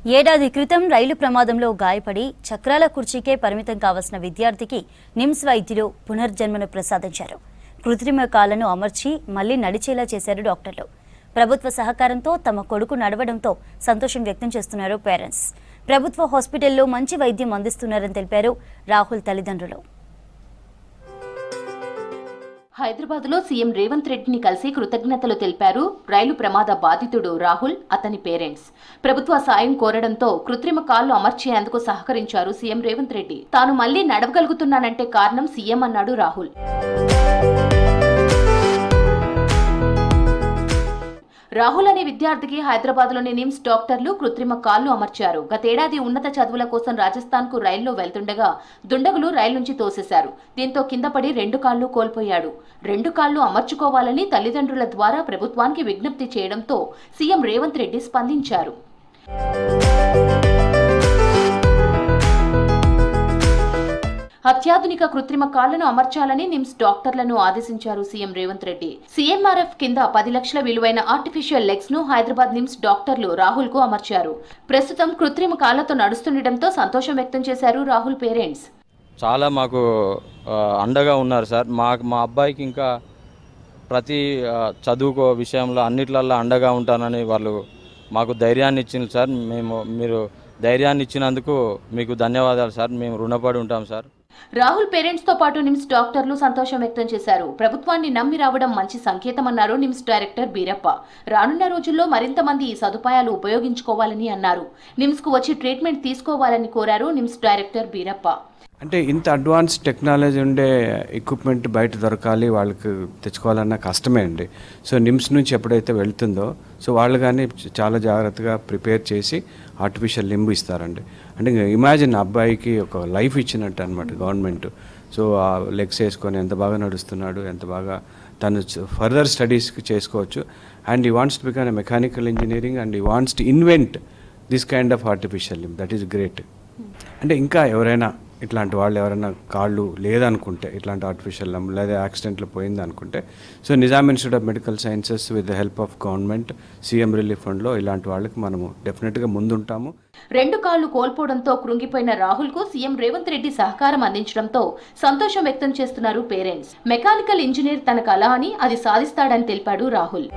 ఏడాది క్రితం రైలు ప్రమాదంలో గాయపడి చక్రాల కుర్చీకే పరిమితం కావాల్సిన విద్యార్థికి నిమ్స్ వైద్యులు పునర్జన్మను ప్రసాదించారు. కృత్రిమ కాళ్లను అమర్చి మళ్లీ నడిచేలా చేశారు డాక్టర్లు. ప్రభుత్వ సహకారంతో తమ కొడుకు నడవడంతో సంతోషం వ్యక్తం చేస్తున్నారు పేరెంట్స్. ప్రభుత్వ హాస్పిటల్లో మంచి వైద్యం అందిస్తున్నారని తెలిపారు రాహుల్ తల్లిదండ్రులు. హైదరాబాద్ లో సీఎం రేవంత్ రెడ్డిని కలిసి కృతజ్ఞతలు తెలిపారు రైలు ప్రమాద బాధితుడు రాహుల్, అతని పేరెంట్స్. ప్రభుత్వ సాయం కోరడంతో కృత్రిమ కాళ్లు అమర్చేందుకు సహకరించారు సీఎం రేవంత్ రెడ్డి. తాను మళ్లీ నడవగలుగుతున్నానంటే కారణం సీఎం అన్నాడు రాహుల్. రాహుల్ అనే విద్యార్థికి హైదరాబాద్లోని నిమ్స్ డాక్టర్లు కృత్రిమ కాళ్లు అమర్చారు. గతేడాది ఉన్నత చదువుల కోసం రాజస్థాన్కు రైల్లో వెళ్తుండగా దుండగులు రైలు నుంచి తోసేశారు. దీంతో కింద పడి 2 కాళ్లు కోల్పోయాడు. 2 కాళ్లు అమర్చుకోవాలని తల్లిదండ్రుల ద్వారా ప్రభుత్వానికి విజ్ఞప్తి చేయడంతో సీఎం రేవంత్ రెడ్డి స్పందించారు. అత్యాధునిక కృత్రిమ కాళ్లను అమర్చాలని నిమ్స్ డాక్టర్లను ఆదేశించారు సీఎం రేవంత్ రెడ్డి. సీఎంఆర్ఎఫ్ కింద 10 లక్షల విలువైన ఆర్టిఫిషియల్ లెగ్స్ ను హైదరాబాద్ నిమ్స్ డాక్టర్లు రాహుల్ కు అమర్చారు. ప్రస్తుతం కృత్రిమ కాళ్లతో నడుస్తుండటంతో సంతోషం వ్యక్తం చేశారు రాహుల్ పేరెంట్స్. చాలా మాకు అండగా ఉన్నారు సార్. మా అబ్బాయికి ఇంకా ప్రతి చదువుకో విషయంలో అన్నిట్లల్లో అండగా ఉంటానని వాళ్ళు మాకు ధైర్యాన్ని ఇచ్చింది సార్. మీరు ధైర్యాన్ని ఇచ్చినందుకు మీకు ధన్యవాదాలు సార్. మేము రుణపడి ఉంటాం సార్. రాహుల్ పేరెంట్స్ తో పాటు నిమ్స్ డాక్టర్లు సంతోషం వ్యక్తం చేశారు. ప్రభుత్వాన్ని నమ్మి రావడం మంచి సంకేతమన్నారు నిమ్స్ డైరెక్టర్ బీరప్ప. రానున్న రోజుల్లో మరింత మంది ఈ సదుపాయాలు ఉపయోగించుకోవాలని అన్నారు. నిమ్స్ కు వచ్చి ట్రీట్మెంట్ తీసుకోవాలని కోరారు నిమ్స్ డైరెక్టర్ బీరప్ప. అంటే ఇంత అడ్వాన్స్ టెక్నాలజీ ఉండే ఎక్విప్మెంట్ బయట దొరకాలి, వాళ్ళకి తెచ్చుకోవాలన్న కష్టమే అండి. సో నిమ్స్ నుంచి ఎప్పుడైతే వెళ్తుందో సో వాళ్ళు కానీ చాలా జాగ్రత్తగా ప్రిపేర్ చేసి ఆర్టిఫిషియల్ లింబ్ ఇస్తారండి. అంటే ఇమాజిన్ అబ్బాయికి ఒక లైఫ్ ఇచ్చినట్టు అనమాట గవర్నమెంట్. సో ఆ లెగ్స్ వేసుకొని ఎంత బాగా నడుస్తున్నాడు, ఎంత బాగా తను ఫర్దర్ స్టడీస్కి చేసుకోవచ్చు. అండ్ ఈ wants to become a mechanical engineering and ఈ wants to invent this kind of artificial limb. That is great. అంటే ఇంకా ఎవరైనా ఇట్లాంటి వాళ్ళు ఎవరైనా కాళ్ళు లేదనుకుంటే, ఇట్లాంటి ఆర్టిఫిషియల్ లింబ్ లేదా యాక్సిడెంట్లో పోయింది అనుకుంటే, so Nizam institute of medical sciences with the help of government CM relief ఫండ్లో ఇలాంటి వాళ్ళకి మనము డెఫినెట్గా ముందుంటాము. 2 కాళ్లు కోల్పోవడంతో కృంగిపోయిన రాహుల్ కు సీఎం రేవంత్ రెడ్డి సహకారం అందించడంతో సంతోషం వ్యక్తం చేస్తున్నారు పేరెంట్స్. మెకానికల్ ఇంజనీర్ తన కళ అని, అది సాధిస్తాడని తెలిపాడు రాహుల్.